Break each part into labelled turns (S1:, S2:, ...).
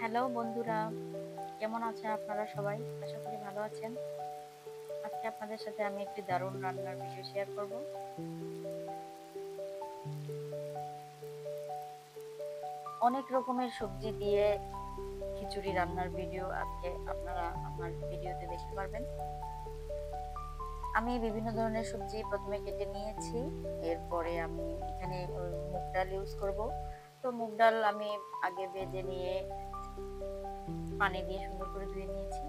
S1: Hello বন্ধুরা, কেমন আছেন আপনারা সবাই? আশা করি ভালো আছেন। আজকে আপনাদের সাথে আমি একটি দারুণ রান্নার ভিডিও শেয়ার করব। অনেক রকমের সবজি দিয়ে খিচুড়ি রান্নার ভিডিও আজকে আপনারা আমার ভিডিওতে দেখতে পারবেন। আমি বিভিন্ন ধরনের সবজি প্রথমে কেটে নিয়েছি। এরপরে আমি এখানে মুগ ডাল ইউজ করব। তো মুগ ডাল আমি আগে ভেজে নিয়ে পানি দিয়ে সুন্দর করে ধুয়ে নিয়েছি।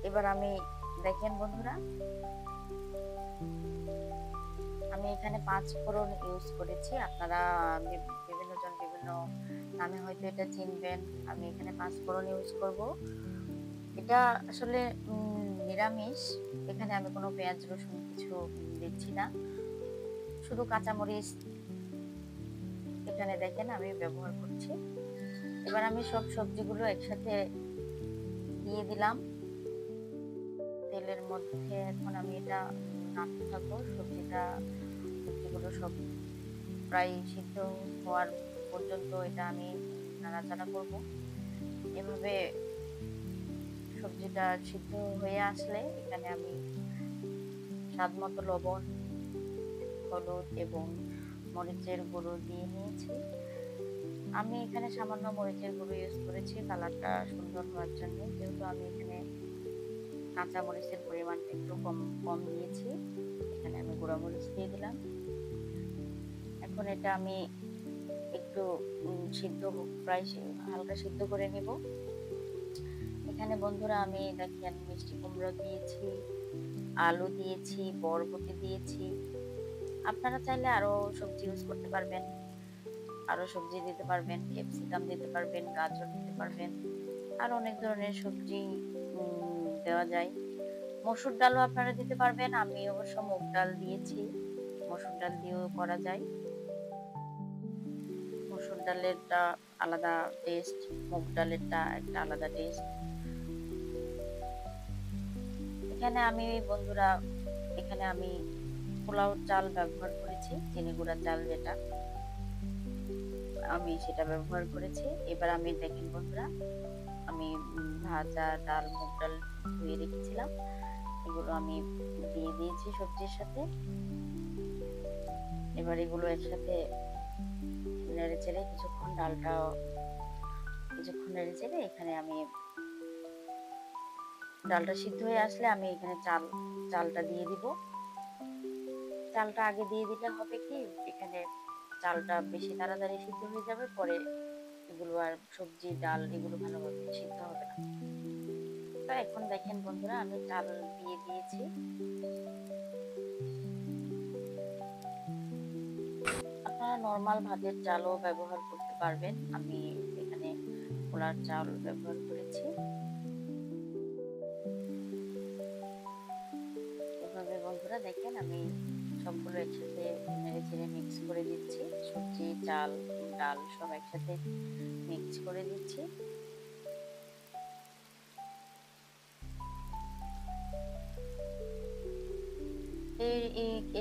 S1: এবার আমি দেখেন বন্ধুরা, আমি এখানে 5 ফোড়ন ইউজ করেছি। আপনারা বিভিন্ন জন বিভিন্ন নামে হয়তো এটা চিনবেন। আমি এখানে 5 ফোড়ন ইউজ করব। এটা আসলে নিরামিষ। এখানে আমি কোনো পেঁয়াজ রসুন কিছু দিচ্ছি না, শুধু কাঁচামরিচ এখানে দেখেন আমি ব্যবহার করছি। এবার আমি সব সবজিগুলো একসাথে দিয়ে দিলাম তেলের মধ্যে। এখন আমি এটা নাড়তে থাকবো। সবজিগুলো সব প্রায় সিদ্ধ হওয়ার পর্যন্ত এটা আমি নাড়াচাড়া করব। এভাবে সবজিটা সিদ্ধ হয়ে আসলে এখানে আমি স্বাদ মতো লবণ, হলুদ এবং মরিচের গুঁড়ো দিয়ে নিয়েছি। আমি এখানে সামান্য মরিচের গুঁড়ো ইউজ করেছি কালারটা সুন্দর হওয়ার জন্য, যেহেতু আমি এখানে কাঁচা মরিচের পরিমাণটা একটু কম কম দিয়েছি। এখানে আমি গুঁড়া মরিচ দিয়ে দিলাম। এখন এটা আমি একটু সিদ্ধ প্রায় হালকা সিদ্ধ করে নিব। এখানে বন্ধুরা আমি দেখেন মিষ্টি কুমড়া দিয়েছি, আলু দিয়েছি, বরবটি দিয়েছি। আপনারা চাইলে আরো সবজি ইউজ করতে পারবেন, আরো সবজি দিতে পারবেন, ক্যাপসিকাম দিতে পারবেন, গাজর দিতে পারবেন, আর অনেক ধরনের সবজি দেওয়া যায়। মসুর ডালও আপনারা দিতে পারবেন। আমি অবশ্য মুগ ডাল দিয়েছি, মসুর ডাল দিয়েও করা যায়। মসুর ডালেরটা আলাদা টেস্ট, মুগ ডালেরটা একটা আলাদা টেস্ট। এখানে আমি বন্ধুরা পোলাও চাল ব্যবহার করেছি, চিনি গুঁড়া চাল যেটা, আমি সেটা ব্যবহার করেছি। এবার আমি দেখেন বন্ধুরা, আমি ভাজা ডাল, মুগ ডাল ধুয়ে রেখেছিলাম, এগুলো আমি দিয়ে দিয়েছি সবজির সাথে। এবার এগুলো একসাথে নেড়ে চেড়ে কিছুক্ষণ নেড়ে চেড়ে এখানে আমি ডালটা সিদ্ধ হয়ে আসলে আমি এখানে চালটা দিয়ে দিব। চালটা আগে দিয়ে দিলে হবে কি, এখানে চালটা বেশি তাড়াতাড়ি সিদ্ধ হয়ে যাবে, পরে এগুলো আর সবজি ডাল এগুলো ভালোভাবে সিদ্ধ হবে না। তো এখন দেখেন বন্ধুরা, আমি চাল দিয়ে দিয়েছি। আপনারা নর্মাল ভাতের চালও ব্যবহার করতে পারবেন, আমি এখানে পোলার চাল ব্যবহার করেছি। এভাবে বন্ধুরা দেখেন আমি সবগুলো একসাথে নেড়ে চেড়ে মিক্স করে দিচ্ছি। সবজি, চাল, ডাল সব একসাথে মিক্স করে দিচ্ছি। এই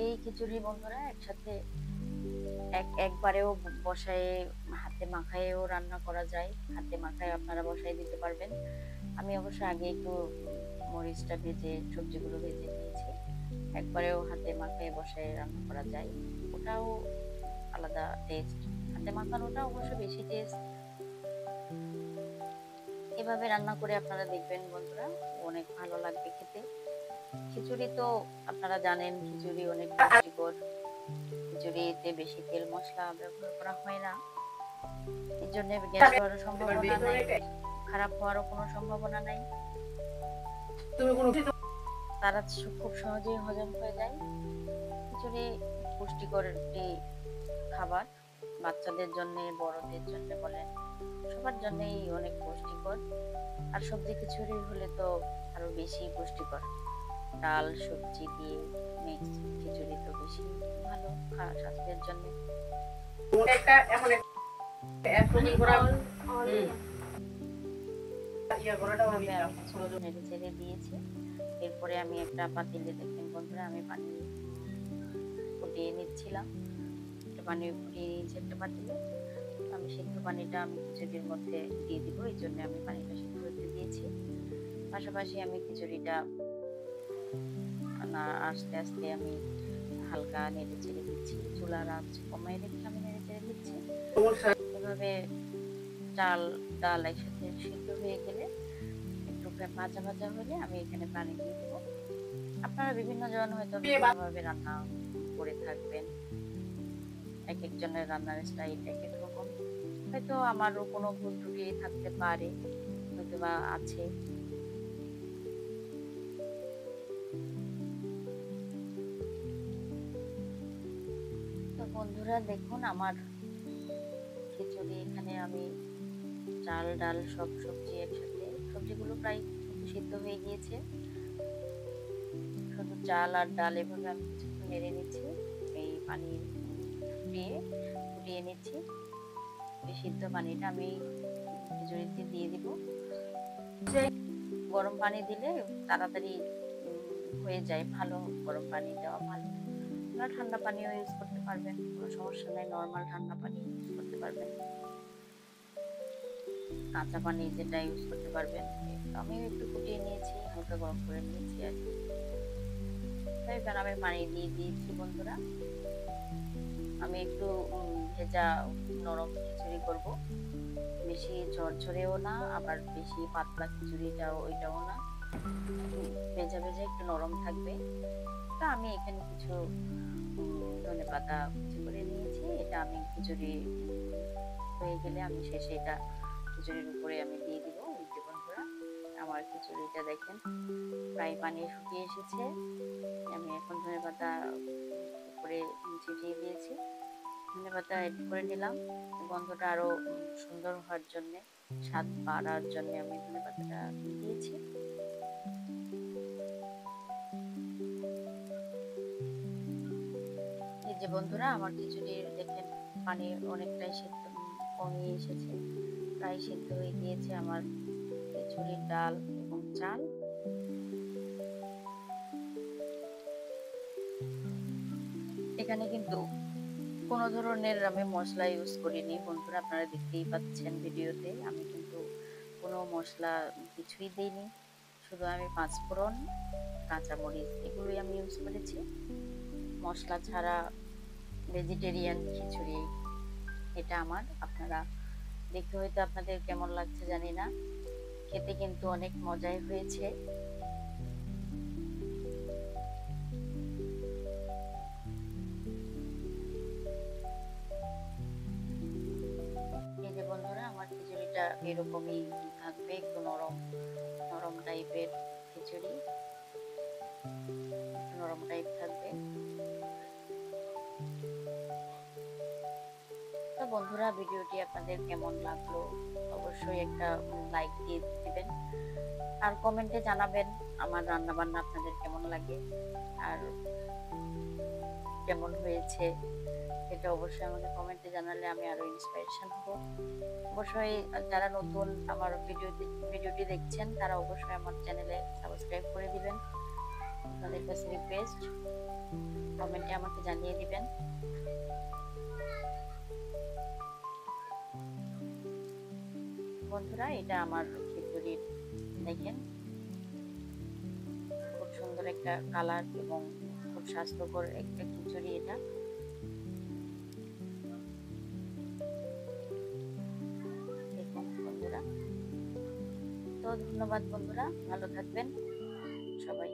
S1: এই খিচুড়ি বন্ধুরা একসাথে একবারেও বসায় হাতে মাখায়েও রান্না করা যায়। হাতে মাখায় আপনারা বসায় দিতে পারবেন। আমি অবশ্য আগে একটু মরিচটা ভেজে সবজিগুলো ভেজে নিয়েছি। একবারেও হাতে মাখায় বসায় রান্না করা যায়, ওটাও আলাদা টেস্ট। হাতে মাখানোটা অবশ্য বেশি টেস্ট। এভাবে রান্না করে আপনারা দেখবেন বন্ধুরা, অনেক ভালো লাগবে খেতে। খিচুড়ি তো আপনারা জানেন, খিচুড়ি অনেক পুষ্টিকর। খিচুড়িতে বেশি তেল মশলা ব্যবহার করা হয় না, এর জন্য গ্যাস হওয়ার সম্ভাবনা নাই, খারাপ হওয়ারও কোনো সম্ভাবনা নাই। তারা খুব সহজেই হজম হয়ে যায়। খিচুড়ি পুষ্টিকর একটি খাবার, বাচ্চাদের জন্য, বড়দের জন্য বলেন, সবার জন্যই অনেক পুষ্টিকর। আর সবজি খিচুড়ি হলে তো আরো বেশি পুষ্টিকর। ডাল সবজি দিয়ে মিক্স খিচুড়ি তো বেশি ভালো স্বাস্থ্যের জন্য। নেড়ে চেড়ে দিয়েছি। এরপরে আমি একটা পাতিলে দেখেন বন্ধুরা, আমি পানি ফুটিয়ে নিচ্ছিলাম। পানি ফুটিয়ে নিয়েছি একটা পাতিলে। আমি সিদ্ধ পানিটা আমি খিচুড়ির মধ্যে দিয়ে দিব, এই জন্য আমি পানিটা সিদ্ধ হতে দিয়েছি। পাশাপাশি আমি খিচুড়িটা আস্তে আস্তে আমি হালকা নেড়ে চেড়ে দিচ্ছি, চুলার আঁচ কমায় রেখে আমি নেড়ে চেড়ে দিচ্ছি। এভাবে চাল ডাল একসাথে সিদ্ধ হয়ে গেলে একটু ভাজা ভাজা হলে আমি এখানে পানি দিয়ে দেবো। আপনারা বিভিন্ন জন হয়তো বিভিন্নভাবে রান্না করে থাকবেন, এক একজনের রান্নার স্টাইল এক এক রকম। হয়তো আমারও কোনো ভুল ত্রুটি থাকতে পারে, হয়তো বা আছে। তো বন্ধুরা দেখুন, আমার খিচুড়ি এখানে আমি চাল ডাল সব সবজি একসাথে, সবজিগুলো প্রায় সিদ্ধ হয়ে গিয়েছে, শুধু চাল আর ডাল এভাবে আমি কিছুক্ষণ নেড়ে নিচ্ছি। এই পানি ফুটিয়ে নিচ্ছি। এই সিদ্ধ পানিটা আমি খিচুড়িতে দিয়ে দিব। গরম পানি দিলে তাড়াতাড়ি হয়ে যায়, ভালো গরম পানি দেওয়া ভালো। আপনারা ঠান্ডা পানিও ইউজ করতে পারবেন, কোনো সমস্যা নেই, নর্মাল ঠান্ডা পানি ইউজ করতে পারবেন, কাঁচা পানি যেটা ইউজ করতে পারবেন। আমি একটু ফুটিয়ে নিয়েছি, হালকা গরম করে নিয়েছি আর কি। এবার আমি পানি দিয়ে দিয়েছি বন্ধুরা। আমি একটু ভেজা নরম খিচুড়ি করব, বেশি ঝরঝরেও না আবার বেশি পাতলা খিচুড়িটাও ওইটাও না, ভেজা ভেজা একটু নরম থাকবে। তা আমি এখানে কিছু ধনেপাতা কুচি করে নিয়েছি, এটা আমি খিচুড়ি হয়ে গেলে আমি শেষে এটা খিচুড়ির উপরে আমি দিয়ে দিব। এই যে বন্ধুরা, আমার খিচুড়িটা দেখেন প্রায় পানি শুকিয়ে এসেছে। আমি এখন ধনেপাতা উপরে ছিটিয়ে দিয়েছি, ধনেপাতা এড করে নিলাম গন্ধটা আরো সুন্দর হওয়ার জন্য, স্বাদ বাড়ার জন্য আমি ধনেপাতাটা দিয়েছি। এই যে বন্ধুরা, আমার খিচুড়ির দেখেন পানি অনেকটাই সিদ্ধ কমিয়ে এসেছে, প্রায় সিদ্ধ হয়ে গিয়েছে আমার খিচুড়ির ডাল এবং চাল। এখানে কিন্তু কোনো ধরনের আমি মশলা ইউজ করিনি বন্ধুরা, আপনারা দেখতেই পাচ্ছেন ভিডিওতে, আমি কিন্তু কোনো মশলা কিছুই দিইনি, শুধু আমি পাঁচফোড়ন কাঁচামরিচ এগুলোই আমি ইউজ করেছি। মশলা ছাড়া ভেজিটেরিয়ান খিচুড়ি এটা আমার। আপনারা দেখে হয়তো আপনাদের কেমন লাগছে জানি না, খেতে কিন্তু অনেক মজাই হয়েছে। এই যে বন্ধুরা, আমার খিচুড়িটা এরকমই থাকবে, একটু নরম নরম টাইপের খিচুড়ি, নরম টাইপ থাকবে। তো বন্ধুরা, ভিডিওটি আপনাদের কেমন লাগলো অবশ্যই একটা লাইক দিয়ে দিবেন, আর কমেন্টে জানাবেন আমার রান্না বান্না আপনাদের কেমন লাগে আর কেমন হয়েছে, এটা অবশ্যই আমাকে কমেন্টে জানালে আমি আরো ইন্সপিরেশন হব। অবশ্যই যারা নতুন আমার ভিডিওটি দেখছেন তারা অবশ্যই আমার চ্যানেলে সাবস্ক্রাইব করে দিবেন, আপনাদের কাছে রিকোয়েস্ট, কমেন্টে আমাকে জানিয়ে দিবেন। বন্ধুরা, এটা আমার খিচুড়ির দেখেন খুব সুন্দর একটা কালার এবং খুব স্বাস্থ্যকর একটা খিচুড়ি এটা। দেখুন বন্ধুরা, তো ধন্যবাদ বন্ধুরা, ভালো থাকবেন সবাই।